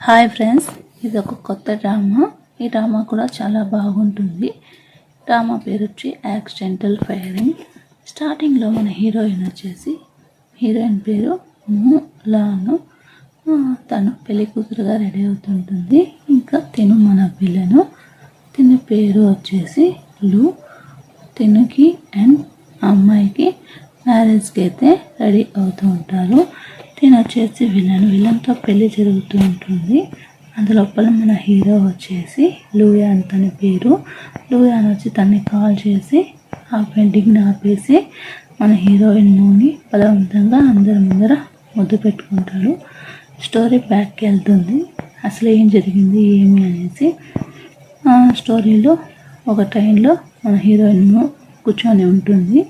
Hi friends, ఇది ఒక కొత్త డ్రామా. ఈ డ్రామా కూడా చాలా బాగుంటుంది. డ్రామా పేరు వచ్చి యాక్సిడెంటల్ ఫైరింగ్. స్టార్టింగ్లో మన హీరోయిన్ పేరు లాను. తను పెళ్లి కూతురుగా రెడీ అవుతుంటుంది. ఇంకా తిను మన పిల్లను. తిని పేరు వచ్చేసి లు. తినుకి అండ్ అమ్మాయికి మ్యారేజ్కి అయితే రెడీ అవుతూ ఉంటారు. తిను వచ్చేసి విలన్తో పెళ్లి జరుగుతూ ఉంటుంది. అందులోపల మన హీరో వచ్చేసి లూయాన్ తన పేరు. లూయాన్ వచ్చి తనని కాల్ చేసి ఆ పెయింటింగ్ని ఆపేసి మన హీరోయిన్ మూని బలవంతంగా అందరి ముందర ముద్దు పెట్టుకుంటాడు. స్టోరీ బ్యాక్కి వెళ్తుంది. అసలు ఏం జరిగింది ఏమి అనేసి స్టోరీలో ఒక టైంలో మన హీరోయిన్ కూర్చొని ఉంటుంది.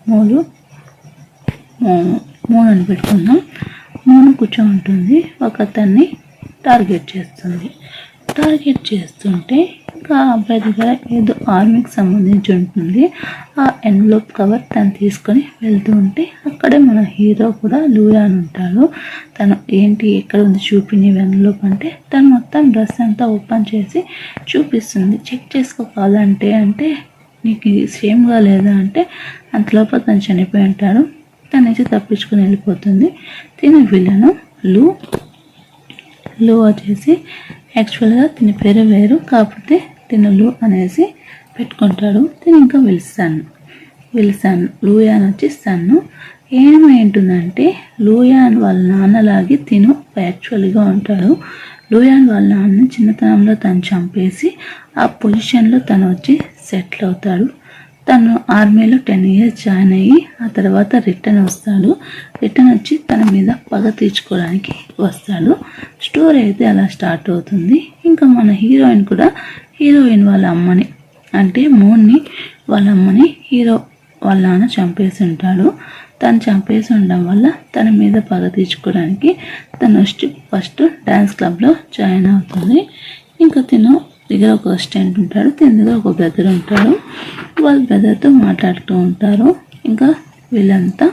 మూను అని పెట్టుకున్నాం. మూను కూర్చొని ఉంటుంది. ఒక అతన్ని టార్గెట్ చేస్తుంటే ఇంకా అబ్బాయి దగ్గర ఏదో ఆర్మీకి సంబంధించి ఉంటుంది. ఆ ఎన్వలప్ కవర్ తను తీసుకొని వెళ్తూ ఉంటే అక్కడే మన హీరో కూడా లూయాన్ ఉంటాడు. తను ఏంటి ఎక్కడ ఉంది చూపిని ఎన్వలప్ అంటే తను మొత్తం డ్రెస్ అంతా ఓపెన్ చేసి చూపిస్తుంది. చెక్ చేసుకోవాలంటే అంటే నీకు సేమ్గా లేదా అంటే అంతలోపు తను చనిపోయి ఉంటాడు. తన నుంచి తప్పించుకొని వెళ్ళిపోతుంది. తిన విలను లు వచ్చేసి యాక్చువల్గా తిన పేరు వేరు, కాకపోతే తినలు అనేసి పెట్టుకుంటాడు. తిని ఇంకా వెలిసాను లూయాన్ వచ్చి సన్ను. ఏమైంటుందంటే లూయాన్ వాళ్ళ నాన్నలాగే తిను యాక్చువల్గా ఉంటాడు. లూయాన్ వాళ్ళ నాన్నని చిన్నతనంలో తను చంపేసి ఆ పొజిషన్లో తను వచ్చి సెటిల్ అవుతాడు. తను ఆర్మీలో 10 years జాయిన్ అయ్యి ఆ తర్వాత రిటర్న్ వచ్చి తన మీద పగ తీర్చుకోవడానికి వస్తాడు. స్టోరీ అయితే అలా స్టార్ట్ అవుతుంది. ఇంకా మన హీరోయిన్ వాళ్ళ అమ్మని అంటే మూన్ని వాళ్ళ అమ్మని హీరో వాళ్ళ నాన్న చంపేసి ఉంటాడు. తను చంపేసి ఉండడం వల్ల తన మీద పగ తీర్చుకోవడానికి తను ఫస్ట్ డ్యాన్స్ క్లబ్లో జాయిన్ అవుతుంది. ఇంకా తిను దగ్గర ఒక అసిస్టెంట్ ఉంటాడు. తిన దగ్గర ఒక బ్రదర్ ఉంటాడు. వాళ్ళ బ్రదర్తో మాట్లాడుతూ ఉంటారు. ఇంకా వీళ్ళంతా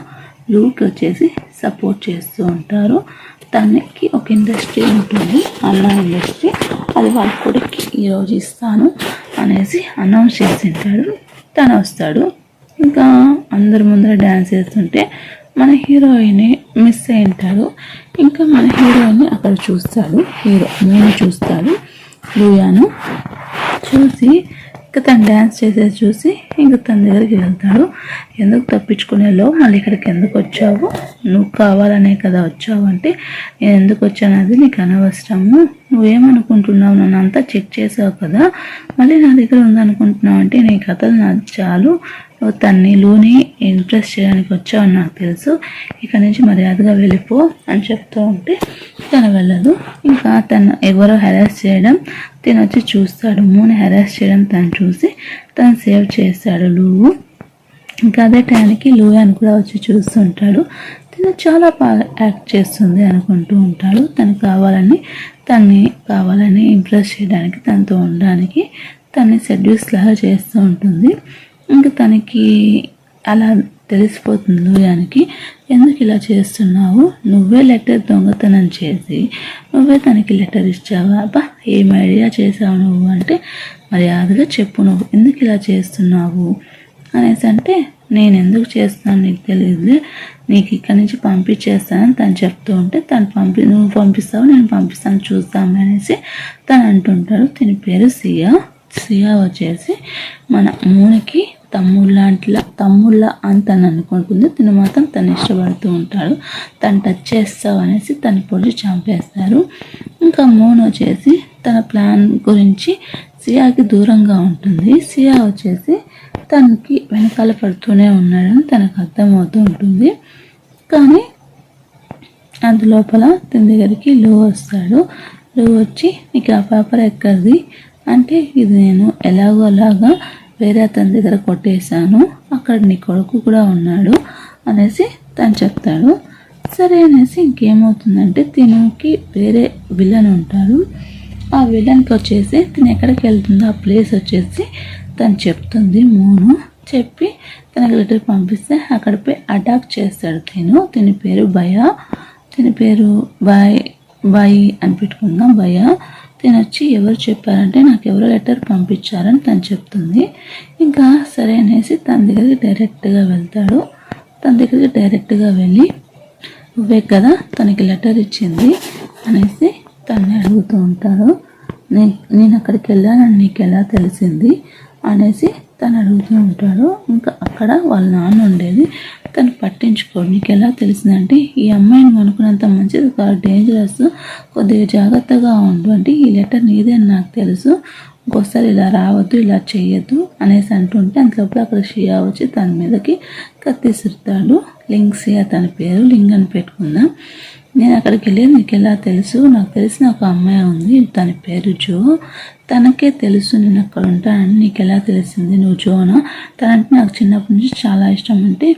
లూకి వచ్చేసి సపోర్ట్ చేస్తూ ఉంటారు. తనకి ఒక ఇండస్ట్రీ ఉంటుంది, అన్న ఇండస్ట్రీ. అది వాళ్ళ కొడుక్కి ఈరోజు ఇస్తాను అనేసి అనౌన్స్ చేసి ఉంటాడు. తను వస్తాడు. ఇంకా అందరి ముందర డ్యాన్స్ చేస్తుంటే మన హీరోయిన్ మిస్ అయి ఉంటాడు. ఇంకా మన హీరోయిన్ అక్కడ చూస్తాడు. మూడు చూస్తాడు. లూయాను చూసి ఇంకా తను డ్యాన్స్ చేసేది చూసి ఇంకా తన దగ్గరికి వెళ్తాడు. ఎందుకు తప్పించుకునేలో మళ్ళీ ఇక్కడికి ఎందుకు వచ్చావు? నువ్వు కావాలనే కదా వచ్చావు అంటే నేను ఎందుకు వచ్చాను అది నీకు అనవసరము. నువ్వేమనుకుంటున్నావు? నన్ను అంతా చెక్ చేసావు కదా, మళ్ళీ నా దగ్గర ఉందనుకుంటున్నావు అంటే నీ కథలు నాకు చాలు. నువ్వు తన్ని లూని ఇంప్రెస్ చేయడానికి వచ్చావు నాకు తెలుసు. ఇక నుంచి మర్యాదగా వెళ్ళిపో అని చెప్తూ ఉంటే తను వెళ్ళదు. ఇంకా తను ఎవరో హెరాస్ చేయడం తను వచ్చి చూస్తాడు. మూని హెరాస్ చేయడం తను చూసి తను సేవ్ చేస్తాడు లూవు. ఇంకా అదే టైంకి లూయాన్ కూడా వచ్చి చూస్తుంటాడు. తను చాలా బాగా యాక్ట్ చేస్తుంది అనుకుంటూ ఉంటాడు. తన్ని కావాలని ఇంప్రెస్ చేయడానికి తనతో ఉండడానికి తన్ని సెడ్యూస్ లాగా చేస్తూ ఉంటుంది. ఇంకా తనకి అలా తెలిసిపోతుంది లూయానికి. ఎందుకు ఇలా చేస్తున్నావు? నువ్వే లెటర్ దొంగతనం చేసి నువ్వే తనకి లెటర్ ఇచ్చావా? అబ్బా ఏం ఐడియా చేసావు నువ్వు అంటే మర్యాదగా చెప్పు, నువ్వు ఎందుకు ఇలా చేస్తున్నావు అనేసి అంటే నేను ఎందుకు చేస్తున్నాను నీకు తెలియదు, నీకు ఇక్కడి నుంచి పంపించేస్తానని తను చెప్తూ ఉంటే నువ్వు పంపిస్తావు నేను పంపిస్తాను చూద్దాం అనేసి తను అంటుంటాడు. దీని పేరు సియా వచ్చేసి మన మూనికి తమ్ముళ్ళ అని తను అనుకుంటుంది. తిను మాత్రం తను ఇష్టపడుతూ ఉంటాడు. తను టచ్ చేస్తావు అనేసి తను పొడిచి చంపేస్తారు. ఇంకా మూన్ వచ్చేసి తన ప్లాన్ గురించి సియాకి దూరంగా ఉంటుంది. సియా వచ్చేసి తనకి వెనకాల పడుతూనే ఉన్నాడని తనకు అర్థమవుతూ ఉంటుంది. కానీ అందులోపల తన దగ్గరికి లో వస్తాడు. లో వచ్చి నీకు ఆ పేపర్ ఎక్కడిది అంటే ఇది నేను అలాగా వేరే అతని దగ్గర కొట్టేశాను, అక్కడ నీ కొడుకు కూడా ఉన్నాడు అనేసి తను చెప్తాడు. సరే అనేసి ఇంకేమవుతుందంటే తినకి వేరే విలన్ ఉంటాడు. ఆ విలన్కి వచ్చేసి తిను ఎక్కడికి వెళ్తుందో ఆ ప్లేస్ వచ్చేసి తను చెప్తుంది. మూను చెప్పి తనకి లెటర్ పంపిస్తే అక్కడిపై అటాక్ చేస్తాడు. తిని పేరు బాయ్ బాయ్ అని పెట్టుకుందాం, భయ్య. తను వచ్చి ఎవరు చెప్పారంటే నాకు ఎవరో లెటర్ పంపించారని తను చెప్తుంది. ఇంకా సరే అనేసి తన దగ్గరికి డైరెక్ట్గా వెళ్తాడు. తన దగ్గరికి డైరెక్ట్గా వెళ్ళి నువ్వే కదా తనకి లెటర్ ఇచ్చింది అనేసి తనని అడుగుతూ ఉంటాడు. నేను అక్కడికి వెళ్ళానని నీకు ఎలా తెలిసింది అనేసి తను అడుగుతూ ఉంటాడు. ఇంకా అక్కడ వాళ్ళ నాన్న ఉండేది, తను పట్టించుకోడు. నీకు ఎలా తెలిసిందంటే ఈ అమ్మాయిని అనుకున్నంత మంచిది కాదు, డేంజరస్, కొద్దిగా జాగ్రత్తగా ఉండు అంటే ఈ లెటర్ నీదే అని నాకు తెలుసు, ఇంకోసారి ఇలా రావద్దు, ఇలా చేయొద్దు అనేసి అంటుంటే అంతలోపల అక్కడ షియా వచ్చి తన మీదకి కత్తిసిరుతాడు. లింగ్ సియా తన పేరు, లింగ్ అని పెట్టుకుందాం. నేను అక్కడికి వెళ్ళి నీకు ఎలా తెలుసు, నాకు తెలిసిన ఒక అమ్మాయి ఉంది, తన పేరు జో, తనకే తెలుసు నేను అక్కడ ఉంటానని, నీకు ఎలా తెలిసింది నువ్వు జోనా? తనంటే నాకు చిన్నప్పటి నుంచి చాలా ఇష్టం అంటే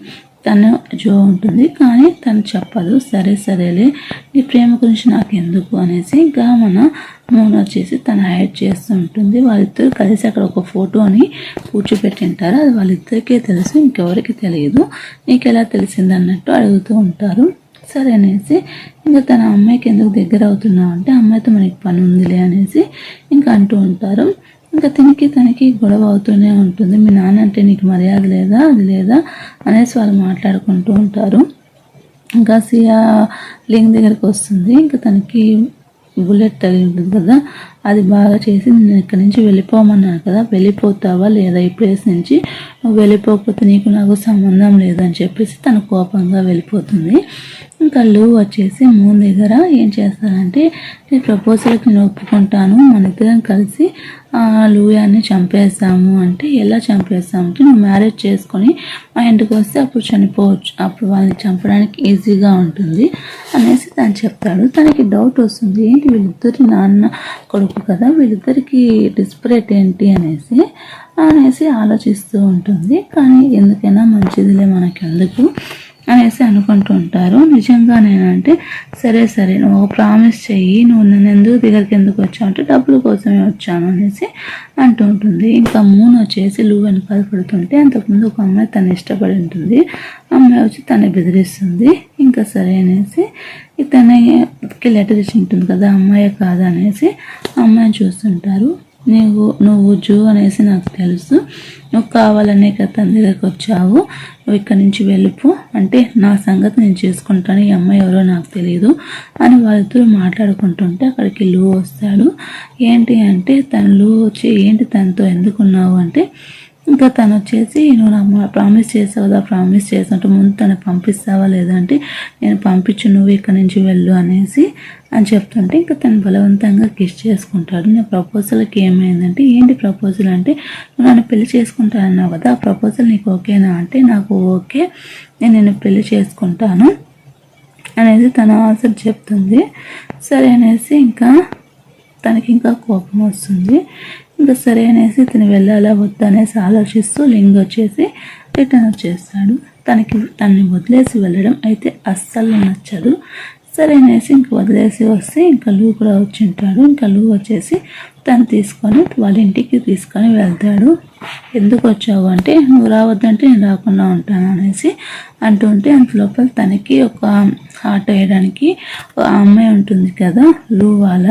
తను జో ఉంటుంది, కానీ తను చెప్పదు. సరేలే నీ ప్రేమ గురించి నాకు ఎందుకు అనేసి ఇంకా మన మౌన వచ్చేసి తను హైడ్ చేస్తూ ఉంటుంది. వాళ్ళిద్దరు కలిసి అక్కడ ఒక ఫోటోని కూర్చోపెట్టింటారు, అది వాళ్ళిద్దరికే తెలుసు, ఇంకెవరికి తెలియదు. నీకు ఎలా తెలిసింది అన్నట్టు అడుగుతూ ఉంటారు. సరే అనేసి ఇంకా తన అమ్మాయికి ఎందుకు దగ్గర అవుతున్నావు అంటే అమ్మాయితో మనకి పని ఉందిలే అనేసి ఇంకా అంటూ ఉంటారు. ఇంకా తనకి గొడవ అవుతూనే ఉంటుంది. మీ నాన్న అంటే నీకు మర్యాద లేదా, అది లేదా అనేసి వాళ్ళు మాట్లాడుకుంటూ ఉంటారు. ఇంకా సియా లింగ్ దగ్గరికి వస్తుంది. ఇంకా తనకి బుల్లెట్ తగిలి ఉంటుంది కదా, అది బాగా చేసి నేను ఇక్కడి నుంచి వెళ్ళిపోమన్నాను కదా, వెళ్ళిపోతావా లేదా ఈ ప్లేస్ నుంచి, నువ్వు వెళ్ళిపోకపోతే నీకు నాకు సంబంధం లేదని చెప్పేసి తను కోపంగా వెళ్ళిపోతుంది. ఇంకా లూ వచ్చేసి మూన్ దగ్గర ఏం చేస్తారంటే నీ ప్రపోజల్కి నేను ఒప్పుకుంటాను, మన ఇద్దరం కలిసి లూయాన్ని చంపేస్తాము అంటే ఎలా చంపేస్తాము అంటే నువ్వు మ్యారేజ్ చేసుకొని మా ఇంటికి వస్తే అప్పుడు చనిపోవచ్చు, అప్పుడు వాళ్ళని చంపడానికి ఈజీగా ఉంటుంది అనేసి తను చెప్తాడు. తనకి డౌట్ వస్తుంది, ఏంటి వీళ్ళిద్దరి నాన్న కొడుకు కదా, వీళ్ళిద్దరికి డిస్పరేట్ ఏంటి అనేసి ఆలోచిస్తూ ఉంటుంది. కానీ ఎందుకైనా మంచిదిలే మనకెందుకు అనేసి అనుకుంటూ ఉంటారు. నిజంగా నేనంటే సరే నువ్వు ప్రామిస్ చెయ్యి, నువ్వు నన్ను దగ్గరికి ఎందుకు వచ్చావు అంటే డబ్బుల కోసమే వచ్చాను అనేసి అంటూ ఉంటుంది. ఇంకా మూన్ వచ్చేసి లూ వెనకాల పడుతుంటే అంతకుముందు ఒక అమ్మాయి తను ఇష్టపడి ఉంటుంది, అమ్మాయి వచ్చి తను బెదిరిస్తుంది. ఇంకా సరే అనేసి తనకి లెటర్ ఇచ్చి ఉంటుంది కదా, అమ్మాయి కాదా అనేసి అమ్మాయిని చూస్తుంటారు. నువ్వు జూ అనేసి నాకు తెలుసు, నువ్వు కావాలనే కదా తన దగ్గరకు వచ్చావు, నువ్వు ఇక్కడి నుంచి వెళ్ళిపో అంటే నా సంగతి నేను చేసుకుంటాను, ఈ అమ్మాయి ఎవరో నాకు తెలియదు అని వాళ్ళిద్దరూ మాట్లాడుకుంటుంటే అక్కడికి లూ వస్తాడు. ఏంటి అంటే లూ వచ్చి ఏంటి తనతో ఎందుకున్నావు అంటే ఇంకా తను వచ్చేసి నువ్వు నాకు ప్రామిస్ చేసావు కదా, ప్రామిస్ చేసినట్టు ముందు తను పంపిస్తావా లేదంటే నేను పంపించు, నువ్వు ఇక్కడి నుంచి వెళ్ళు అనేసి అని చెప్తుంటే ఇంకా తను బలవంతంగా కిస్ చేసుకుంటాడు. నా ప్రపోజల్కి ఏమైందంటే ఏంటి ప్రపోజల్ అంటే నువ్వు నన్ను పెళ్లి చేసుకుంటానన్నావు కదా, ఆ ప్రపోజల్ నీకు ఓకేనా అంటే నాకు ఓకే, నేను పెళ్లి చేసుకుంటాను అనేసి తన ఆన్సర్ చెప్తుంది. సరే అనేసి ఇంకా తనకి ఇంకా కోపం వస్తుంది. ఇంకా సరే అనేసి తను వెళ్ళాలా వద్దా అనేసి ఆలోచిస్తూ లింగ్ వచ్చేసి రిటర్న్ వచ్చేస్తాడు. తనని వదిలేసి వెళ్ళడం అయితే అస్సలు నచ్చదు. సరే అనేసి ఇంక వదిలేసి వస్తే ఇంకా లూ కూడా వచ్చి ఉంటాడు. ఇంకా లూ వచ్చేసి తను తీసుకొని వాళ్ళ ఇంటికి తీసుకొని వెళ్తాడు. ఎందుకు వచ్చావు అంటే నువ్వు రావద్దంటే నేను రాకుండా ఉంటాను అనేసి అంటుంటే అంతలోపల తనకి ఒక హార్ట్ వేయడానికి ఆ అమ్మాయి ఉంటుంది కదా, లూ వాళ్ళ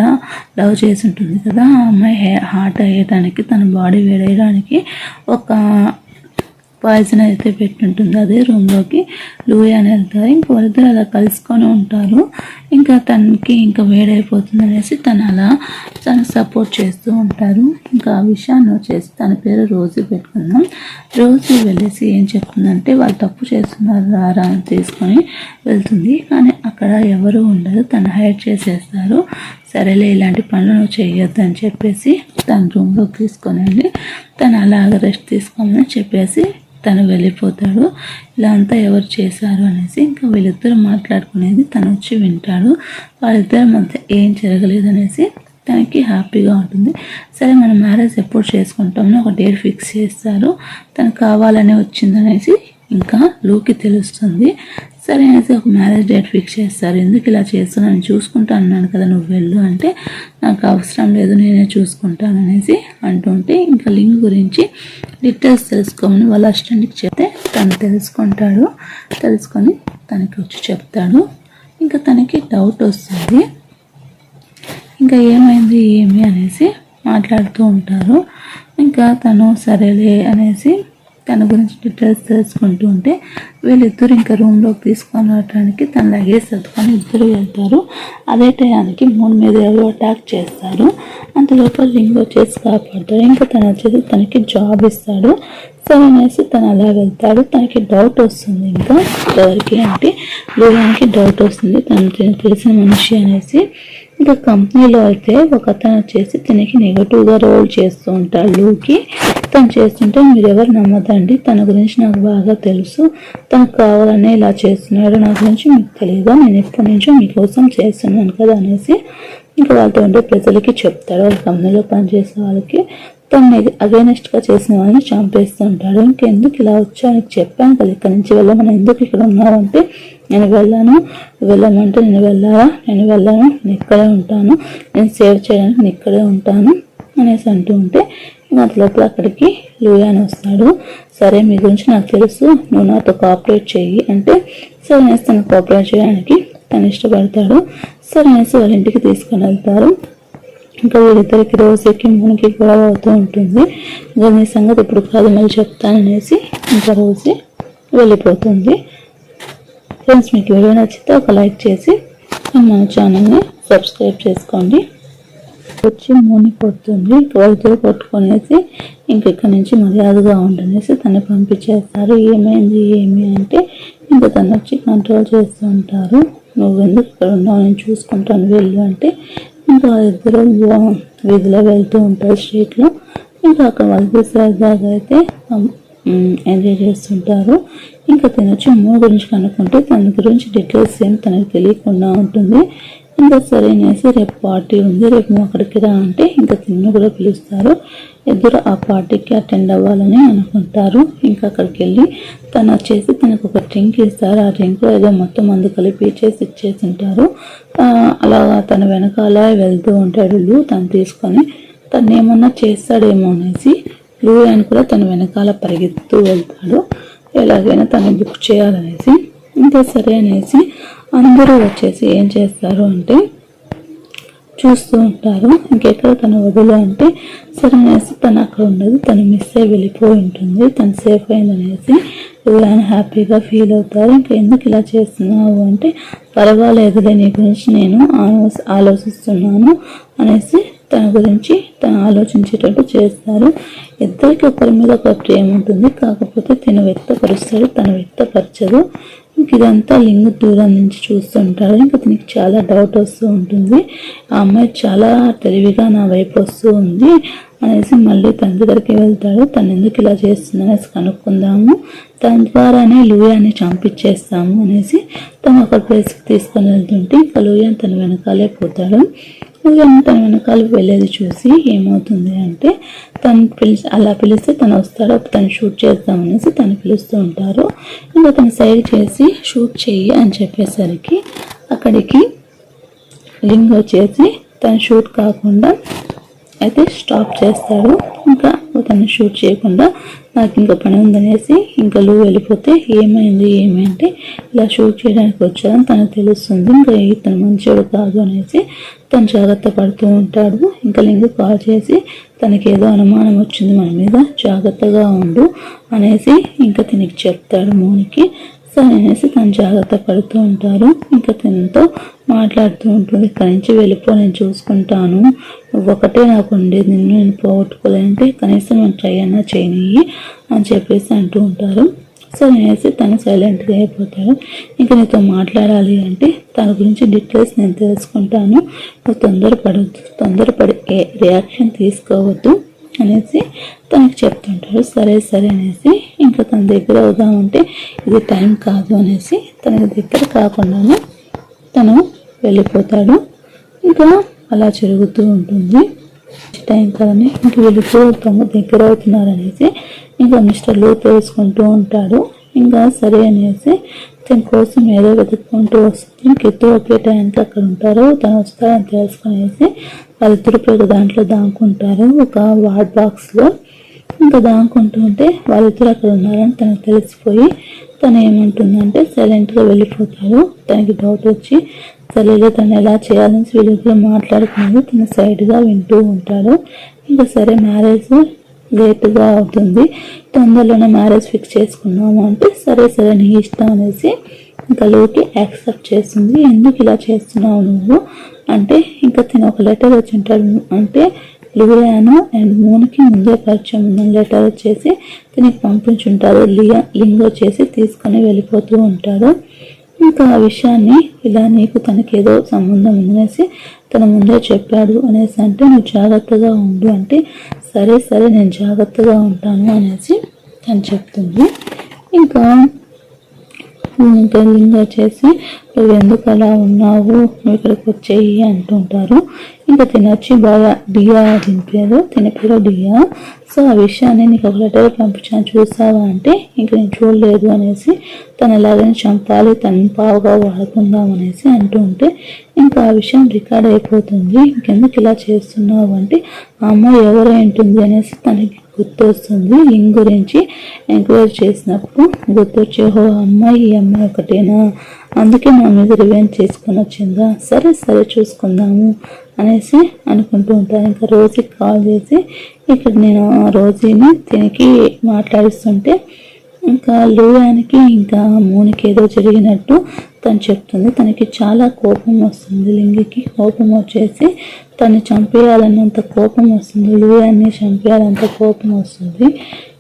లవ్ చేసి ఉంటుంది కదా, ఆ అమ్మాయి హార్ట్ వేయడానికి తన బాడీ వేయడానికి ఒక పాయిజన్ అయితే పెట్టుంటుంది. అదే రూమ్లోకి లూయా అని వెళ్తారు. ఇంక వాళ్ళిద్దరు అలా కలుసుకొని ఉంటారు. ఇంకా తనకి ఇంకా వేడైపోతుంది అనేసి తను సపోర్ట్ చేస్తూ ఉంటారు. ఇంకా ఆ విషయాన్ని వచ్చేసి తన పేరు రోజు పెట్టుకుందాం. రోజు వెళ్ళేసి ఏం చెప్తుందంటే వాళ్ళు తప్పు చేస్తున్నారు రారా అని తీసుకొని వెళ్తుంది. కానీ అక్కడ ఎవరు ఉండరు, తను హైడ్ చేసేస్తారు. సరేలే ఇలాంటి పనులు నువ్వు చేయొద్దు అని చెప్పేసి తన రూమ్లోకి తీసుకొని వెళ్ళి తను అలాగ రెస్ట్ తీసుకోమని చెప్పేసి తను వెళ్ళిపోతాడు. ఇలా అంతా ఎవరు చేశారు అనేసి ఇంకా వీళ్ళిద్దరు మాట్లాడుకునేది తను వచ్చి వింటాడు. వాళ్ళిద్దరి మధ్య ఏం జరగలేదు అనేసి తనకి హ్యాపీగా ఉంటుంది. సరే మనం మ్యారేజ్ ఎప్పుడు చేసుకుంటామని ఒక డేట్ ఫిక్స్ చేస్తారు. తను కావాలనే వచ్చిందనేసి ఇంకా లూకి తెలుస్తుంది. సరే అనేసి ఒక మ్యారేజ్ డేట్ ఫిక్స్ చేస్తారు. ఎందుకు ఇలా చేస్తున్నాను, చూసుకుంటా అన్నాను కదా నువ్వు వెళ్ళు అంటే నాకు అవసరం లేదు నేనే చూసుకుంటాను అనేసి అంటుంటే ఇంకా లింగ్ గురించి డీటెయిల్స్ తెలుసుకోమని వాళ్ళ అసిస్టెంట్కి చెప్తే తను తెలుసుకొని తనకి వచ్చి చెప్తాడు. ఇంకా తనకి డౌట్ వస్తుంది. ఇంకా ఏమైంది ఏమి అనేసి మాట్లాడుతూ ఉంటారు. ఇంకా తను సరేలే అనేసి తన గురించి డీటెయిల్స్ తెలుసుకుంటూ ఉంటే వీళ్ళిద్దరు ఇంకా రూమ్లోకి తీసుకొని రావడానికి తన లగేజ్ సర్దుకొని ఇద్దరు వెళ్తారు. అదే టయానికి మూన్ మీద ఎవరు అటాక్ చేస్తారు. అంతలోపల లింగ్ వచ్చేసి కాపాడతాడు. ఇంకా తను వచ్చేసి తనకి జాబ్ ఇస్తాడు. సరే అనేసి తను అలా వెళ్తాడు. తనకి డౌట్ వస్తుంది. ఇంకా ఎవరికి అంటే లూయానికి డౌట్ వస్తుంది, తను తెలిసిన మనిషి అనేసి. ఇంకా కంపెనీలో అయితే ఒక అతను వచ్చేసి తనకి నెగటివ్గా రోల్ చేస్తూ ఉంటాడు లూకి. తను చేస్తుంటే మీరు ఎవరు నమ్మదండి, తన గురించి నాకు బాగా తెలుసు, తనకు కావాలనే ఇలా చేస్తున్నాడు, నా గురించి మీకు తెలియదా, నేను ఎప్పటి నుంచో మీకోసం చేస్తున్నాను కదా అనేసి ఇంకా వాళ్ళతో ఉండే ప్రజలకి చెప్తాడు. వాళ్ళ కంపెనీలో పనిచేసే వాళ్ళకి తను అగైనెస్ట్గా చేసిన వాళ్ళని చంపేస్తూ ఉంటాడు. ఇంకెందుకు ఇలా వచ్చా నీకు చెప్పాను కదా ఇక్కడి నుంచి వెళ్ళమని, ఎందుకు ఇక్కడ ఉన్నావంటే నేను వెళ్ళమంటే నేను వెళ్ళాలా, నేను వెళ్ళాను, నేను ఇక్కడే ఉంటాను, నేను సేవ్ చేయడానికి నేను ఇక్కడే ఉంటాను అనేసి అంటూ ఉంటే అంత లోపల అక్కడికి లూయాన్ వస్తాడు. సరే మీ గురించి నాకు తెలుసు, నువ్వు నాతో కోఆపరేట్ చెయ్యి అంటే సరే అనేసి తను కోఆపరేట్ చేయడానికి తను ఇష్టపడతాడు. సరే అనేసి వాళ్ళ ఇంటికి తీసుకొని వెళ్తారు. ఇంకా వీళ్ళిద్దరికి రోజుకి మనకి గొడవ అవుతూ ఉంటుంది. ఇంకా నీ సంగతి ఇప్పుడు కాదు మళ్ళీ చెప్తాననేసి ఇంకా రోజు వెళ్ళిపోతుంది. ఫ్రెండ్స్ మీకు వీడియో నచ్చితే ఒక లైక్ చేసి మన ఛానల్ని సబ్స్క్రైబ్ చేసుకోండి. వచ్చి మునిపోతుంది. వాళ్ళతో కొట్టుకొనేసి ఇంకెక్కడి నుంచి మర్యాదగా ఉండనేసి తను పంపించేస్తారు. ఏమైంది ఏమి అంటే ఇంకా తను వచ్చి కంట్రోల్ చేస్తూ ఉంటారు. నువ్వు ఎందుకు ఇక్కడ ఉన్నావు, నేను చూసుకుంటాను వెళ్ళు అంటే ఇంకా ఇద్దరు వీధిలో వెళ్తూ ఉంటారు స్ట్రీట్లో. ఇంకా అక్కడ వాళ్ళకి సరదాగా అయితే ఎంజాయ్ చేస్తుంటారు. ఇంకా తినొచ్చి అమ్మ గురించి కనుక్కుంటే తన గురించి డీటెయిల్స్ ఏం తనకు తెలియకుండా ఉంటుంది. ఇంకా సరే అనేసి రేపు పార్టీ ఉంది, రేపు నువ్వు అక్కడికి రా అంటే ఇంకా తిన్ను కూడా పిలుస్తారు. ఇద్దరు ఆ పార్టీకి అటెండ్ అవ్వాలని అనుకుంటారు. ఇంకా అక్కడికి వెళ్ళి తను వచ్చేసి తనకు ఒక డ్రింక్ ఇస్తారు. ఆ డ్రింక్లో ఏదో మొత్తం మందు కలిపి ఇచ్చేసి ఉంటారు. అలాగా తన వెనకాల వెళ్తూ ఉంటాడు లూ. తను తీసుకొని తను ఏమన్నా చేస్తాడేమో అనేసి లూ అని కూడా తన వెనకాల పరిగెత్తుతూ వెళ్తాడు. ఎలాగైనా తను బుక్ చేయాలనేసి. ఇంకా సరే అనేసి అందరూ వచ్చేసి ఏం చేస్తారు అంటే చూస్తూ ఉంటారు. ఇంకెక్కడ తను వదిలే అంటే సరే అనేసి తను అక్కడ ఉండదు, తను మిస్ అయ్యి వెళ్ళిపోయి ఉంటుంది. తను సేఫ్ అయిందనేసి లూయాన్ హ్యాపీగా ఫీల్ అవుతారు. ఇంకా ఎందుకు ఇలా చేస్తున్నావు అంటే పర్వాలేదులే, నీ గురించి నేను ఆలోచిస్తున్నాను అనేసి తన గురించి తను ఆలోచించేటట్టు చేస్తారు. ఇద్దరికి ఒకరి మీద ఒక ప్రేమ ఉంటుంది. కాకపోతే తను వ్యక్తపరుస్తాడు, తను వ్యక్తపరచదు. ఇంక ఇదంతా లింగ్ దూరం నుంచి చూస్తుంటాడు. ఇంకా తనకి చాలా డౌట్ వస్తూ ఉంటుంది. ఆ అమ్మాయి చాలా తెలివిగా నా వైపు వస్తూ ఉంది అనేసి మళ్ళీ తన దగ్గరికి వెళ్తాడు. తను ఎందుకు ఇలా చేస్తుంది అనేసి కనుక్కుందాము, తన ద్వారానే లూయాన్ని చంపించేస్తాము అనేసి తను ఒక ప్లేస్కి తీసుకొని వెళ్తుంటే ఇంకా లూయాన్ తన వెనకాలే పోతాడు. లూయాన్ తన వెనకాల వెళ్ళేది చూసి ఏమవుతుంది అంటే తను అలా పిలిస్తే తను వస్తాడు. తను షూట్ చేద్దామనేసి తను పిలుస్తూ ఉంటారు. ఇంకా తను సైడ్ చేసి షూట్ చెయ్యి అని చెప్పేసరికి అక్కడికి లింగ్ వచ్చేసి తను షూట్ కాకుండా అయితే స్టాప్ చేస్తాడు. ఇంకా తను షూట్ చేయకుండా నాకు ఇంకా పని ఉందనేసి ఇంకా లూ వెళ్ళిపోతే ఏమైంది ఏమంటే ఇలా షూట్ చేయడానికి వచ్చాదని తనకు తెలుస్తుంది. ఇంకా ఇతను మంచోడు కాదు అనేసి తను జాగ్రత్త పడుతూ ఉంటాడు. ఇంకా లింగ్ కాల్ చేసి తనకి ఏదో అనుమానం వచ్చింది మన మీద, జాగ్రత్తగా ఉండు అనేసి ఇంకా తినకి చెప్తాడు మోనికి. సరే అనేసి తను జాగ్రత్త పడుతూ ఉంటారు. ఇంకా తనతో మాట్లాడుతూ ఉంటుంది. ఇక్కడి నుంచి వెళ్ళిపో, నేను చూసుకుంటాను, నువ్వు ఒకటే నాకు ఉండేది, నిన్ను నేను పోగొట్టుకోలేనంటే కనీసం నేను ట్రై అయినా చేయనియ్యి అని చెప్పేసి అంటూ ఉంటారు. సరే అనేసి తను సైలెంట్గా అయిపోతాడు. ఇంకా నీతో మాట్లాడాలి అంటే తన గురించి డీటెయిల్స్ నేను తెలుసుకుంటాను, నువ్వు తొందరపడి రియాక్షన్ తీసుకోవద్దు అనేసి తనకి చెప్తుంటాడు. సరే అనేసి ఇంకా తన దగ్గర అవుదామంటే ఇది టైం కాదు అనేసి తన దగ్గర కాకుండానే తను వెళ్ళిపోతాడు. ఇంకా అలా జరుగుతూ ఉంటుంది. టైం కాదని ఇంక వెళ్ళిపోతాము దగ్గర అవుతున్నారనేసి ఇంకా మిస్టర్ లూ తెలుసుకుంటూ ఉంటాడు. ఇంకా సరే అనేసి తన కోసం ఏదో వెతుక్కుంటూ వస్తుంది. ఇంకిద్దరు ఒకే టైంకి అక్కడ ఉంటారు. తను వస్తారని తెలుసుకునేసి వాళ్ళిద్దరు దాంట్లో దాక్కుంటారు, ఒక వార్డ్ బాక్స్లో. ఇంకా దాక్కుంటూ ఉంటే వాళ్ళిద్దరు అక్కడ ఉన్నారని తనకు తెలిసిపోయి తను ఏమంటుందంటే సైలెంట్గా వెళ్ళిపోతాడు. తనకి డౌట్ వచ్చి సరేలే తను ఎలా చేయాలని వీళ్ళిద్దరు మాట్లాడుకునేది తన సైడ్గా వింటూ ఉంటాడు. ఇంకా సరే మ్యారేజ్ లేట్గా అవుతుంది, తొందరలోనే మ్యారేజ్ ఫిక్స్ చేసుకున్నాము అంటే సరే సరే నీ ఇష్టం అనేసి ఇంకా లూకి యాక్సెప్ట్ చేస్తుంది. ఎందుకు ఇలా చేస్తున్నావు నువ్వు అంటే ఇంకా తిన ఒక లెటర్ వచ్చి ఉంటాడు, అంటే లూయాను అండ్ మూన్కి ముందే పరిచయం ఉన్న లెటర్ వచ్చేసి తినకి పంపించుంటారు. లింగ్ వచ్చేసి తీసుకొని వెళ్ళిపోతూ ఉంటాడు. ఇంకా ఆ విషయాన్ని ఇలా నీకు తనకేదో సంబంధం ఉందనేసి తన ముందే చెప్పాడు అనేసి అంటే నువ్వు జాగ్రత్తగా ఉండు అంటే సరే సరే నేను జాగ్రత్తగా ఉంటాను అనేసి తను చెప్తుంది. ఇంకా లింగ్ వచ్చేసి నువ్వు ఎందుకు అలా ఉన్నావు, నువ్వు ఇక్కడికి వచ్చేయి అంటుంటారు. ఇంకా తినొచ్చి బాగా డియా తినిపారు, తిన పేరు డియా. సో ఆ విషయాన్ని నీకు ఒక లెటర్ పంపించాను చూసావా అంటే ఇంక నేను చూడలేదు అనేసి తను ఎలాగైనా చంపాలి, తను పావుగా వాడుకుందాం అనేసి అంటూ ఉంటే ఇంకా ఆ విషయం రికార్డ్ అయిపోతుంది. ఇంకెందుకు ఇలా చేస్తున్నావు అంటే ఆ అమ్మాయి ఎవరై ఉంటుంది అనేసి తనకి గుర్తొస్తుంది. లింగ్ గురించి ఎంక్వైరీ చేసినప్పుడు గుర్తొచ్చే హో అమ్మాయి ఈ అమ్మాయి ఒకటేనా, అందుకే నా మీద రివెంజ్ చేసుకొని వచ్చిందా, సరే సరే చూసుకుందాము అనేసి అనుకుంటూ ఉంటాను. ఇంకా రోజుకి కాల్ చేసి ఇక్కడ నేను రోజీని తినికి మాట్లాడిస్తుంటే ఇంకా లూయానికి ఇంకా మూనికి ఏదో జరిగినట్టు తను చెప్తుంది. తనకి చాలా కోపం వస్తుంది. లింగికి కోపం వచ్చేసి తను చంపేయాలన్నంత కోపం వస్తుంది, లూయాన్ని చంపేయాలంత కోపం వస్తుంది.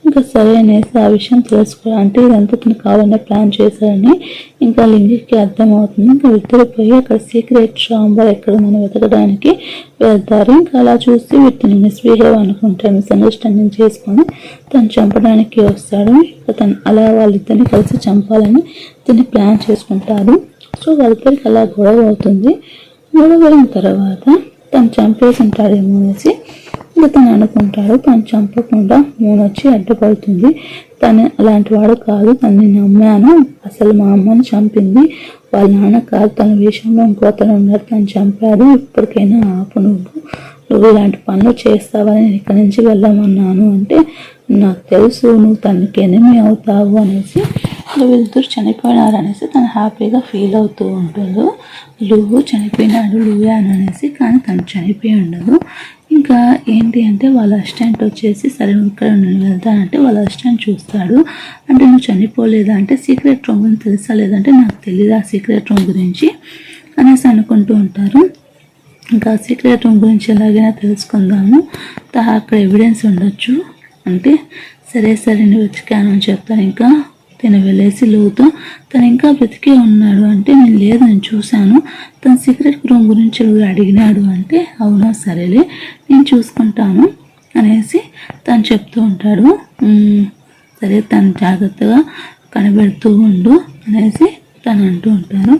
ఇంకా సరే అనేసి ఆ విషయం తెలుసుకోవాలి అంటే ఇదంతా తను కావాలనే ప్లాన్ చేశారని ఇంకా లింగికి అర్థమవుతుంది. ఇంకా ఇద్దరు పోయి అక్కడ సీక్రెట్ చాంబర్ ఎక్కడ మనం వెతకడానికి వెళ్తారు. ఇంకా అలా చూసి వీటిని మిస్బిహేవ్ అనుకుంటారు, మిస్అండర్స్టాండింగ్ చేసుకొని తను చంపడానికి వస్తాడు. ఇంకా తను అలా వాళ్ళిద్దరిని కలిసి చంపాలని తిని ప్లాన్ చేసుకుంటారు. సో వాళ్ళిద్దరికి అలా గొడవ అవుతుంది. గొడవ అయిన తర్వాత తను చంపేసి ఉంటాడేమో అనేసి ఇంకా తను అనుకుంటాడు. తను చంపకుండా మూన్ వచ్చి అడ్డుపడుతుంది. తను అలాంటి వాడు కాదు, తను నమ్మాను, అసలు మా అమ్మని చంపింది వాళ్ళ నాన్న కాదు, తన విషయంలో ఇంకోతను ఉన్నారు, తను చంపాడు, ఇప్పటికైనా ఆపు, నువ్వు ఇలాంటి పనులు చేస్తావని నేను ఇక్కడి నుంచి వెళ్ళమన్నాను అంటే నాకు తెలుసు నువ్వు తనకి ఎనిమి అవుతావు అనేసి వీళ్ళిద్దరు చనిపోయినారు అనేసి తను హ్యాపీగా ఫీల్ అవుతూ ఉంటుంది. లూవు చనిపోయినాడు లూయాన్ అనేసి, కానీ తను చనిపోయి ఉండదు. ఇంకా ఏంటి అంటే వాళ్ళ అసిస్టెంట్ వచ్చేసి సరే ఇక్కడ నేను వెళ్తానంటే వాళ్ళ అసిస్టెంట్ చూస్తాడు. అంటే నువ్వు చనిపోలేదా అంటే సీక్రెట్ రూమ్ గురించి తెలుసా లేదంటే నాకు తెలియదు ఆ సీక్రెట్ రూమ్ గురించి అనేసి అనుకుంటూ ఉంటారు. ఇంకా సీక్రెట్ రూమ్ గురించి ఎలాగైనా తెలుసుకుందాము, అక్కడ ఎవిడెన్స్ ఉండొచ్చు అంటే సరే సరే నువ్వు వెతికాను అని చెప్తాను. ఇంకా తను వెళ్ళేసి లోతు తను ఇంకా బ్రతికే ఉన్నాడు అంటే నేను లేదు నేను చూశాను, తన సీక్రెట్ రూమ్ గురించి అడిగినాడు అంటే అవునా సరేలే నేను చూసుకుంటాను అనేసి తను చెప్తూ ఉంటాడు. సరే తను జాగ్రత్తగా కనిపెడుతూ ఉండు అనేసి తను అంటూ ఉంటారు.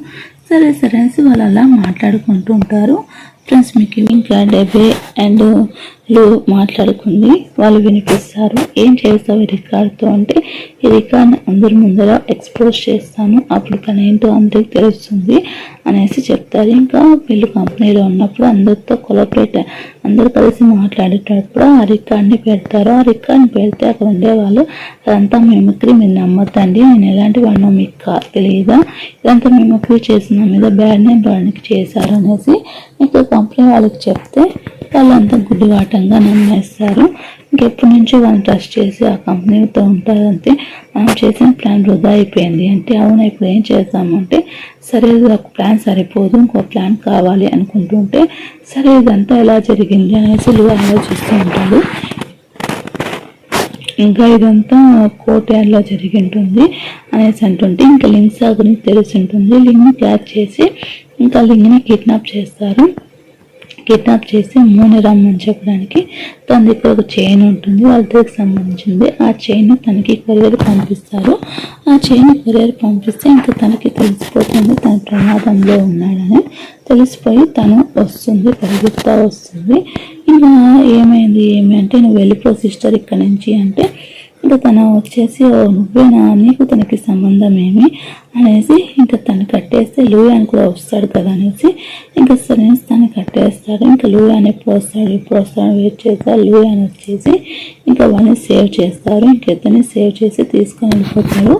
సరే సరే అనేసి వాళ్ళు అలా మాట్లాడుకుంటూ ఉంటారు. ఫ్రెండ్స్ మీకు ఇంకా డెబే అండ్ లో మాట్లాడుకుంది వాళ్ళు వినిపిస్తారు. ఏం చేస్తావు ఈ రికార్డ్తో అంటే ఈ రికార్డ్ని అందరి ముందర ఎక్స్పోజ్ చేస్తాను, అప్పుడు తను ఏంటో అందరికి తెలుస్తుంది అనేసి చెప్తారు. ఇంకా వీళ్ళు కంపెనీలో ఉన్నప్పుడు అందరితో కొలాబరేట్ అందరూ కలిసి మాట్లాడేటప్పుడు ఆ రికార్డ్ని పెడతారు. ఆ రికార్డ్ని పెడితే అక్కడ ఉండేవాళ్ళు అదంతా మిమిక్రీ, మీరు నమ్మద్దండి, నేను ఎలాంటి వాడినో మీకు తెలియదా, ఇదంతా మిమిక్రీ చేసిన మీద బ్యాడ్ నేమ్ వాడికి చేశారు అనేసి ఇంకా కంపెనీ వాళ్ళకి చెప్తే వాళ్ళంతా గుడ్డివాటంగా నమ్మేస్తారు. ఇంకెప్పటి నుంచో వాళ్ళని ట్రస్ట్ చేసి ఆ కంపెనీతో ఉంటారంటే మనం చేసిన ప్లాన్ వృధా అయిపోయింది అంటే అవును ఇప్పుడు ఏం చేద్దామంటే సరే ఒక ప్లాన్ సరిపోదు ఇంకో ప్లాన్ కావాలి అనుకుంటూ ఉంటే సరే ఇదంతా ఎలా జరిగింది అనేసి ఆలోచిస్తూ ఉంటాడు. ఇంకా ఇదంతా కోర్ట్ యార్డ్లో జరిగి ఉంటుంది అనేసి అంటుంటే ఇంకా లింగ్సా గురించి తెలిసి ఉంటుంది. లింగ్ని క్యాచ్ చేసి ఇంకా లింగ్ని కిడ్నాప్ చేస్తారు. కిడ్నాప్ చేసి మూని రమ్మని చెప్పడానికి తన దగ్గర ఒక చైన్ ఉంటుంది వాళ్ళకి సంబంధించింది. ఆ చైన్ తనకి కొరియర్ పంపిస్తారు. ఆ చైన్ కొరియర్ పంపిస్తే ఇంకా తనకి తెలిసిపోతుంది తన ప్రమాదంలో ఉన్నాడని. తెలిసిపోయి తను వస్తుంది, పరిగెత్తా వస్తుంది. ఇంకా ఏమైంది అంటే నువ్వు వెళ్ళిపో సిస్టర్ ఇక్కడ నుంచి అంటే ఇంకా తను వచ్చేసి నువ్వేనా, నీకు తనకి సంబంధం ఏమి అనేసి ఇంకా తను కట్టేస్తే లూయాన్ కూడా వస్తాడు కదా అనేసి ఇంకా సరే తను కట్టేస్తాడు. ఇంకా లూయాన్ ఎప్పుడు వస్తాడు వెయిట్ చేస్తారు. లూయాన్ వచ్చేసి ఇంకా వాళ్ళని సేవ్ చేస్తారు. ఇంకెద్దరిని సేవ్ చేసి తీసుకొని వెళ్ళిపోతాడు.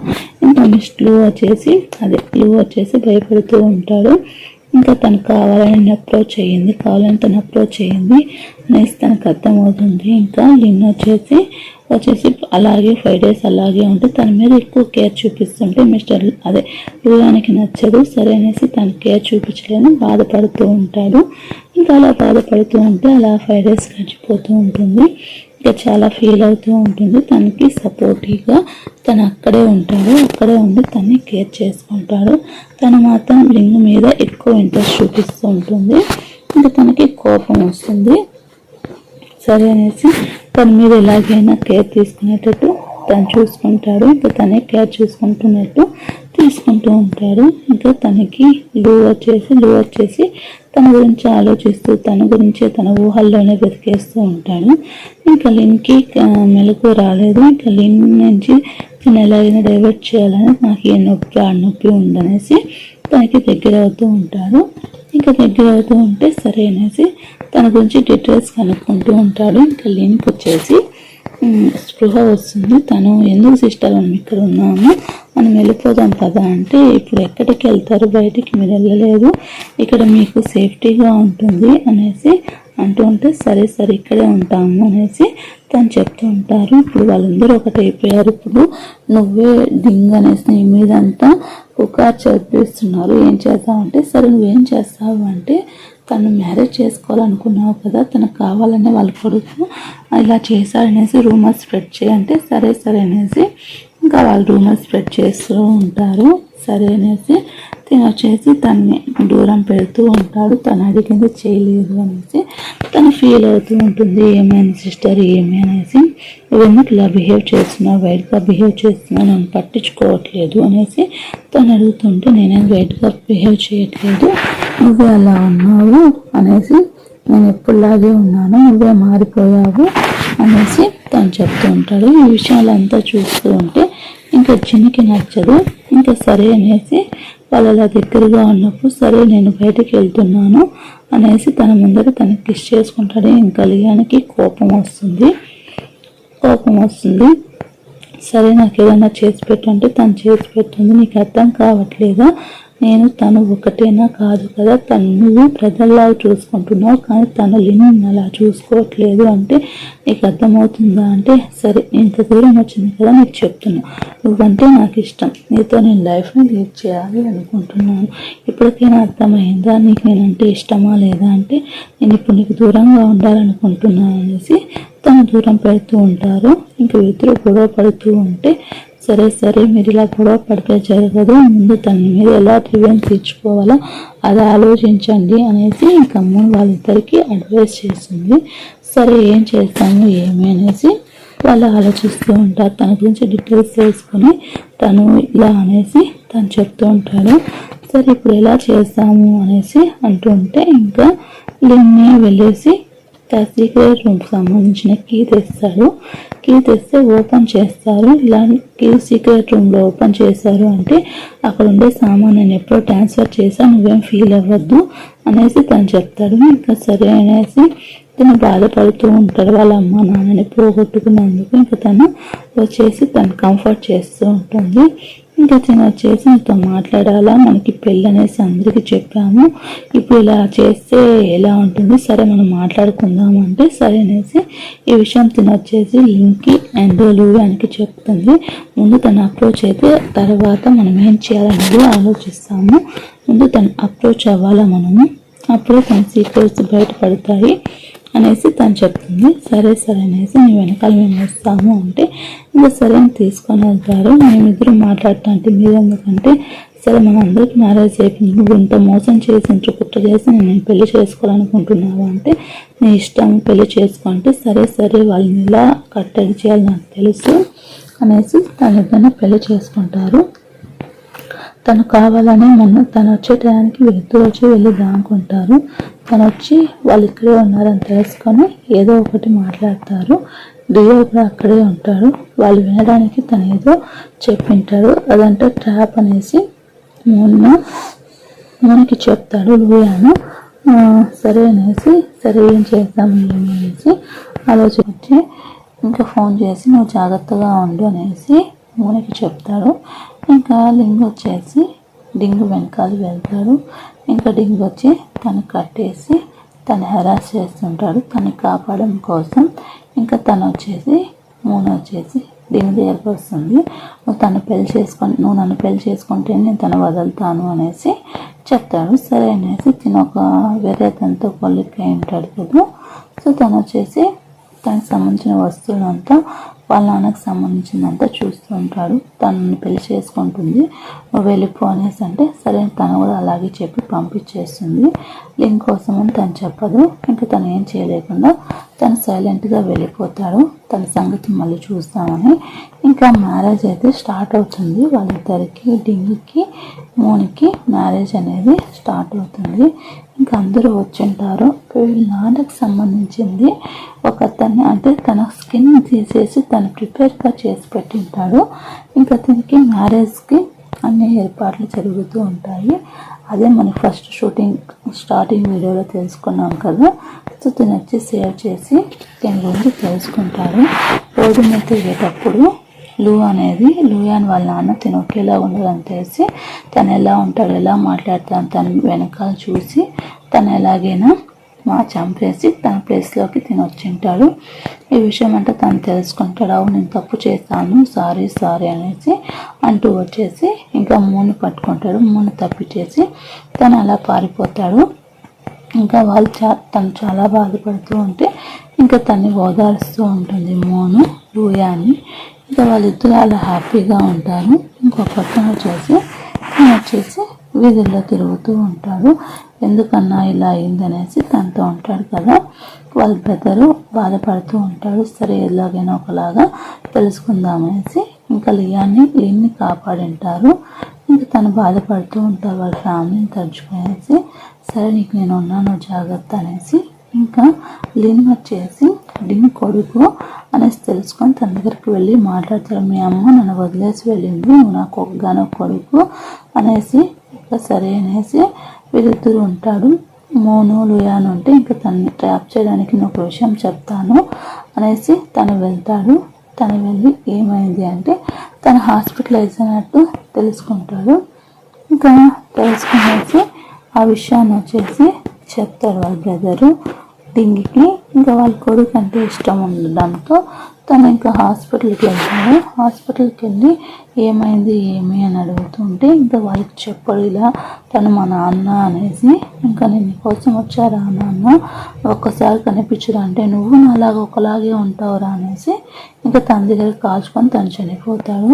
ఇంకా మిస్ట్ లూ వచ్చేసి భయపడుతూ ఉంటాడు. ఇంకా తను కావాలని అప్రోచ్ అయ్యింది, కావాలని తను అప్రోచ్ అయ్యింది అనేసి తనకు అర్థమవుతుంది. ఇంకా లిన్ వచ్చేసి అలాగే 5 days అలాగే ఉంటే తన మీద ఎక్కువ కేర్ చూపిస్తుంటే లూయానికి నచ్చదు. సరే అనేసి తను కేర్ చూపించలేని బాధపడుతూ ఉంటాడు. ఇంకా అలా బాధపడుతూ ఉంటే అలా 5 days గడిచిపోతూ ఉంటుంది. ఇంకా చాలా ఫీల్ అవుతూ ఉంటుంది. తనకి సపోర్టివ్గా తను అక్కడే ఉంటాడు, అక్కడే ఉండి తనని కేర్ చేసుకుంటాడు. తను మాత్రం లింగ్ మీద ఎక్కువ ఇంట్రెస్ట్ చూపిస్తూ ఉంటుంది. ఇంకా తనకి కోపం వస్తుంది. సరే అనేసి తన మీద ఎలాగైనా కేర్ తీసుకునేటట్టు తను చూసుకుంటాడు. ఇంకా తనే కేర్ చూసుకుంటున్నట్టు తీసుకుంటూ ఉంటాడు. ఇంకా తనకి లూ వచ్చేసి తన గురించి ఆలోచిస్తూ తన గురించే తన ఊహల్లోనే వెతికేస్తూ ఉంటాడు. ఇంకా లిన్కి మెలకు రాలేదు. ఇంకా లిన్ నుంచి తను ఎలాగైనా డైవర్ట్ చేయాలని నాకు ఏ నొప్పి ఆ నొప్పి ఉందనేసి తనకి దగ్గర అవుతూ ఉంటాడు. ఇంకా దగ్గర అవుతూ ఉంటే సరే అనేసి తన గురించి డీటెయిల్స్ కనుక్కుంటూ ఉంటాడు. ఇంకా లిన్కి వచ్చేసి స్పృహ వస్తుంది. తను ఎందుకు సిస్టర్ మనం ఇక్కడ ఉన్నాము, మనం వెళ్ళిపోదాం కదా అంటే, ఇప్పుడు ఎక్కడికి వెళ్తారు, బయటికి మీరు వెళ్ళలేదు, ఇక్కడ మీకు సేఫ్టీగా ఉంటుంది అనేసి అంటూ ఉంటే సరే ఇక్కడే ఉంటాము అనేసి తను చెప్తూ ఉంటారు. ఇప్పుడు వాళ్ళందరూ ఒకటైపోయారు. ఇప్పుడు నువ్వే డింగ్ అనేసి నీ మీదంతా పుకార్ చదివిస్తున్నారు, ఏం చేస్తావంటే, సరే నువ్వేం చేస్తావు అంటే, తను మ్యారేజ్ చేసుకోవాలనుకున్నావు కదా, తనకు కావాలనే వాళ్ళ కొడుకు ఇలా చేశారనేసి రూమర్ స్ప్రెడ్ చేయంటే సరే అనేసి ఇంకా వాళ్ళు రూమర్ స్ప్రెడ్ చేస్తూ ఉంటారు. సరే అనేసి తను వచ్చేసి తనని దూరం పెడుతూ ఉంటాడు. తను అడిగింది చేయలేదు అనేసి తను ఫీల్ అవుతూ ఉంటుంది. ఏమైంది సిస్టర్ ఏమి అనేసి, నువ్వెందుకు ఇలా బిహేవ్ చేస్తున్నావు, వైట్గా బిహేవ్ చేస్తున్నావు, నన్ను పట్టించుకోవట్లేదు అనేసి తను అడుగుతుంటే, నేనేం వైట్గా బిహేవ్ చేయట్లేదు, నువ్వే అలా ఉన్నావు అనేసి, నేను ఎప్పుడులాగే ఉన్నాను, నువ్వే మారిపోయావు అనేసి తను చెప్తూ ఉంటాడు. ఈ విషయాలంతా చూస్తూ ఉంటే ఇంకా జిన్కి నచ్చదు. ఇంకా సరే అనేసి వాళ్ళు అలా దగ్గరగా ఉన్నప్పుడు సరే నేను బయటికి వెళ్తున్నాను అనేసి తన ముందర తనకి కిస్ చేసుకుంటాడు. ఇంకా లియానికి కోపం వస్తుంది. సరే నాకు ఏదైనా చేసి పెట్టంటే తను చేసి పెడుతుంది. నీకు అర్థం కావట్లేదా, నేను తను ఒకటేనా కాదు కదా, నువ్వు ప్రజల్లాగా చూసుకుంటున్నావు కానీ తను లిన్ అలా చూసుకోవట్లేదు అంటే నీకు అర్థమవుతుందా అంటే, సరే ఇంత దూరం వచ్చింది కదా నీకు చెప్తున్నా, నువ్వంటే నాకు ఇష్టం, నీతో నేను లైఫ్ని లీడ్ చేయాలి అనుకుంటున్నాను, ఇప్పటికైనా అర్థమైందా, నీకు నేనంటే ఇష్టమా లేదా అంటే, నేను ఇప్పుడు నీకు దూరంగా ఉండాలనుకుంటున్నాను అనేసి తను దూరం పెడుతూ ఉంటారు. ఇంక ఇద్దరు గొడవ పడుతూ ఉంటే సరే మీరు ఇలా గొడవ పడితే జరగదు, ముందు తన మీద ఎలా రివెంజ్ తీర్చుకోవాలో అది ఆలోచించండి అనేసి ఇంకా వాళ్ళిద్దరికి అడ్వైస్ చేస్తుంది. సరే ఏం చేస్తాము ఏమి అనేసి వాళ్ళు ఆలోచిస్తూ ఉంటారు. తన గురించి డీటెయిల్స్ తెలుసుకొని తను ఇలా అనేసి తను చెప్తూ ఉంటాడు. సరే ఇప్పుడు ఎలా చేస్తాము అనేసి అంటూ ఉంటే ఇంకా లిన్ని వెళ్ళేసి సీక్రెట్ రూమ్కి సంబంధించిన కీ తెస్తాడు. కీ తెస్తే ఓపెన్ చేస్తారు. ఇలా కీ సీక్రెట్ రూమ్లో ఓపెన్ చేశారు అంటే అక్కడ ఉండే సామాన్ నేను ఎప్పుడో ట్రాన్స్ఫర్ చేశా, నువ్వేం ఫీల్ అవ్వద్దు అనేసి తను చెప్తాడు. ఇంకా సరే అనేసి తను బాధపడుతూ ఉంటాడు వాళ్ళ అమ్మ నాన్నని పోగొట్టుకున్నందుకు. ఇంకా తను వచ్చేసి తను కంఫర్ట్ చేస్తూ ఉంటుంది. ఇంకా తను వచ్చేసి నీతో మాట్లాడాలా, మనకి పెళ్ళి అనేసి అందరికీ చెప్పాము, ఇప్పుడు ఇలా చేస్తే ఎలా ఉంటుంది, సరే మనం మాట్లాడుకుందాం అంటే సరే అనేసి ఈ విషయం తను వచ్చేసి లింక్కి అండ్ లూయానికి చెప్తుంది. ముందు తను అప్రోచ్ అయితే తర్వాత మనం ఏం చేయాలనేది ఆలోచిస్తాము, ముందు తను అప్రోచ్ అవ్వాలా మనము, అప్పుడే తన సీక్రెట్స్ బయటపడతాయి అనేసి తను చెప్తుంది. సరే అనేసి నీ వెనకాల మేము వస్తాము అంటే ఇంకా సరే తీసుకొని వెళ్తారు. మేమిద్దరం మాట్లాడుతా అంటే మీరు ఎందుకంటే సరే మన అందరికి మ్యారేజ్ అయిపోయింది, నువ్వు ఇంత మోసం చేసి ఇంత కుట్ర చేసి నేను పెళ్లి చేసుకోవాలనుకుంటున్నావు అంటే నీ ఇష్టం పెళ్లి చేసుకుంటే సరే వాళ్ళని ఇలా కట్టడి చేయాలి నాకు తెలుసు అనేసి తను ఇద్దరిని పెళ్లి చేసుకుంటారు. తను కావాలని తను వచ్చే టయానికి వీళ్ళిద్దరు వచ్చి వెళ్ళి దానుకుంటారు. తను వచ్చి వాళ్ళు ఇక్కడే ఉన్నారని తెలుసుకొని ఏదో ఒకటి మాట్లాడతారు. డియో కూడా అక్కడే ఉంటాడు. వాళ్ళు వినడానికి తను ఏదో చెప్పింటాడు, అదంటే ట్రాప్ అనేసి మోనికి చెప్తాడు లూయాను. సరే అనేసి సరే ఏం చేద్దాం ఏమి అనేసి ఆలోచించి ఇంకా ఫోన్ చేసి నువ్వు జాగ్రత్తగా ఉండు అనేసి మోనికి చెప్తాడు. ఇంకా లింగ్ వచ్చేసి డింగు వెనకాల వెళ్తాడు. ఇంకా డింగ్ వచ్చి తను కట్టేసి తను హెరాస్ చేస్తుంటాడు తను కాపాడడం కోసం. ఇంకా తను వచ్చేసి మూన్ వచ్చేసి డింగ్ దగ్గరకు వస్తుంది. నువ్వు నన్ను పెళ్లి చేసుకుంటే నేను తను వదులుతాను అనేసి చెప్తాడు. సరే అనేసి తిను ఒక వేరే తనతో కొలిక్కి ఉంటాడు కదా. సో తను వచ్చేసి తనకు సంబంధించిన వస్తువులంతా వాళ్ళ నాన్నకు సంబంధించిందంతా చూస్తూ ఉంటాడు. తనని పెళ్లి చేసుకుంటుంది, నువ్వు వెళ్ళిపో అనేసి అంటే సరే తను కూడా అలాగే చెప్పి పంపించేస్తుంది. లింక్ కోసం అని తను చెప్పదు. ఇంకా తను ఏం చేయలేకుండా తను సైలెంట్గా వెళ్ళిపోతాడు. తన సంగతి మళ్ళీ చూస్తామని. ఇంకా మ్యారేజ్ అయితే స్టార్ట్ అవుతుంది. వాళ్ళిద్దరికి డింగికి మూనికి మ్యారేజ్ అనేది స్టార్ట్ అవుతుంది. ఇంకా అందరూ వచ్చింటారు. వీళ్ళ నాన్నకు సంబంధించింది ఒక అతన్ని అంటే తన స్కిన్ తీసేసి తను ప్రిపేర్గా చేసి పెట్టింటాడు. ఇంకా దీనికి మ్యారేజ్కి అన్ని ఏర్పాట్లు జరుగుతూ ఉంటాయి. అదే మనకి ఫస్ట్ స్టార్టింగ్ వీడియోలో తెలుసుకున్నాం కదా. సో తిని వచ్చి సేవ్ చేసి దీని గురించి తెలుసుకుంటారు. రోడ్డు మీద తిరిగేటప్పుడు లూయాన్ వాళ్ళ నాన్న తను ఒకేలా ఉండదని తెలిసి తను ఎలా ఉంటాడు ఎలా మాట్లాడతాను తను వెనకాల చూసి తను ఎలాగైనా చంపేసి తన ప్లేస్లోకి తిని వచ్చింటాడు. ఈ విషయం అంటే తను తెలుసుకుంటాడు. అవును నేను తప్పు చేస్తాను సారీ అనేసి అంటూ వచ్చేసి ఇంకా మూను పట్టుకుంటాడు. మూను తప్పించేసి తను అలా పారిపోతాడు. ఇంకా తను చాలా బాధపడుతూ ఉంటే ఇంకా తన్ని ఓదారుస్తూ ఉంటుంది మూను లూయాని. ఇంకా వాళ్ళిద్దరూ అలా హ్యాపీగా ఉంటారు. ఇంకొక పక్కన వచ్చేసి వీధుల్లో తిరుగుతూ ఉంటాడు. ఎందుకన్నా ఇలా అయిందనేసి తనతో ఉంటాడు కదా. వాళ్ళ బ్రదరు బాధపడుతూ ఉంటాడు. సరే ఎలాగైనా ఒకలాగా తెలుసుకుందామనేసి ఇంకా లిన్ని కాపాడింటారు. ఇంకా తను బాధపడుతూ ఉంటారు. వాళ్ళ ఫ్యామిలీని తలుచుకునేసి సరే నీకు నేను ఉన్నాను జాగ్రత్త అనేసి ఇంకా లిన్ వచ్చేసి డింగ్ కొడుకు అనేసి తెలుసుకొని తన దగ్గరికి వెళ్ళి మాట్లాడతాడు. మీ అమ్మ నన్ను వదిలేసి వెళ్ళింది, నువ్వు నాకు ఒక్కగానో కొడుకు అనేసి ఇంకా సరే అనేసి వీళ్ళిద్దరు ఉంటాడు. మోను లూయాన్ ఉంటే ఇంకా తనని ట్రాప్ చేయడానికి నేను ఒక విషయం చెప్తాను అనేసి తను వెళ్తాడు. తను వెళ్ళి ఏమైంది అంటే తను హాస్పిటలైజ్ అయినట్టు తెలుసుకుంటాడు. ఇంకా తెలుసుకునేసి ఆ విషయాన్ని వచ్చేసి చెప్తాడు వాళ్ళ బ్రదరు డింగికి. ఇంకా వాళ్ళ కొడుకు అంటే ఇష్టం ఉండడంతో తను ఇంకా హాస్పిటల్కి వెళ్తాడు. హాస్పిటల్కి వెళ్ళి ఏమైంది ఏమి అని అడుగుతుంటే ఇంకా వాళ్ళకి చెప్పడు ఇలా తను మా నాన్న అనేసి. ఇంకా నేను నీకోసం వచ్చారా నాన్న ఒక్కసారి కనిపించరా అంటే నువ్వు నాలాగా ఒకలాగే ఉంటావురా అనేసి ఇంకా తన దగ్గర కాల్చుకొని తను చనిపోతాడు.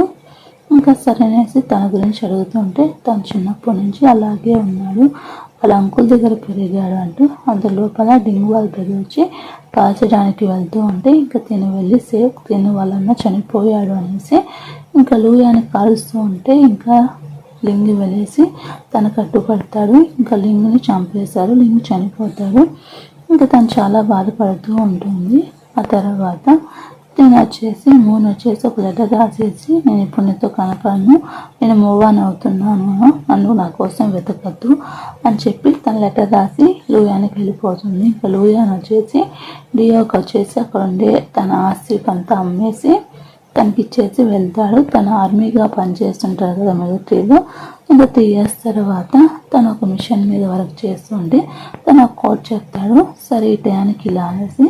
ఇంకా సరే అనేసి తన గురించి అడుగుతుంటే తను చిన్నప్పటి నుంచి అలాగే ఉన్నాడు, వాళ్ళ అంకుల్ దగ్గర పెరిగాడు అంటూ అంత లోపల డింగ్ వాళ్ళ బ్రదర్ వచ్చి కాల్చడానికి వెళ్తూ ఉంటే ఇంకా తిను వాళ్ళన్న చనిపోయాడు అనేసి ఇంకా లూయాని కాలుస్తూ ఉంటే ఇంకా లింగ్ వెళ్ళేసి తనకు అడ్డుపడతాడు. ఇంకా లింగ్ని చంపేశారు. లింగ్ చనిపోతాడు. ఇంకా తను చాలా బాధపడుతూ ఉంటుంది. ఆ తర్వాత మూన్ వచ్చేసి ఒక లెటర్ రాసేసి నేను ఇప్పుడు నీతో కనపడను, నేను మూవ్ ఆన్ అవుతున్నాను, నన్ను నా కోసం వెతకద్దు అని చెప్పి తన లెటర్ రాసి లూయానికి వెళ్ళిపోతుంది. ఇంకా లూయాన్ వచ్చేసి డియోకి వచ్చేసి అక్కడ ఉండే తన ఆస్తి అంతా అమ్మేసి తనకి ఇచ్చేసి వెళ్తాడు. తన ఆర్మీగా పనిచేస్తుంటాడు కదా మిలిటరీలో. ఇంకా 3 years తర్వాత తను ఒక మిషన్ మీద వర్క్ చేస్తుంటే తను ఒక కోట్ చెప్తాడు. సరే ఈ టయానికి ఇలా అనేసి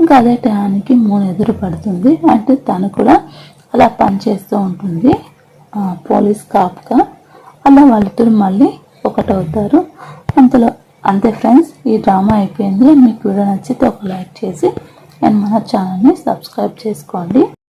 ఇంకా అదే టయానికి మూన్ ఎదురు పడుతుంది. అంటే తను కూడా అలా పనిచేస్తూ ఉంటుంది పోలీస్ కాప్గా. అలా వాళ్ళిద్దరు మళ్ళీ ఒకటవుతారు. అంతే ఫ్రెండ్స్, ఈ డ్రామా అయిపోయింది. మీకు వీడియో నచ్చితే ఒక లైక్ చేసి అండ్ మన ఛానల్ని సబ్స్క్రైబ్ చేసుకోండి.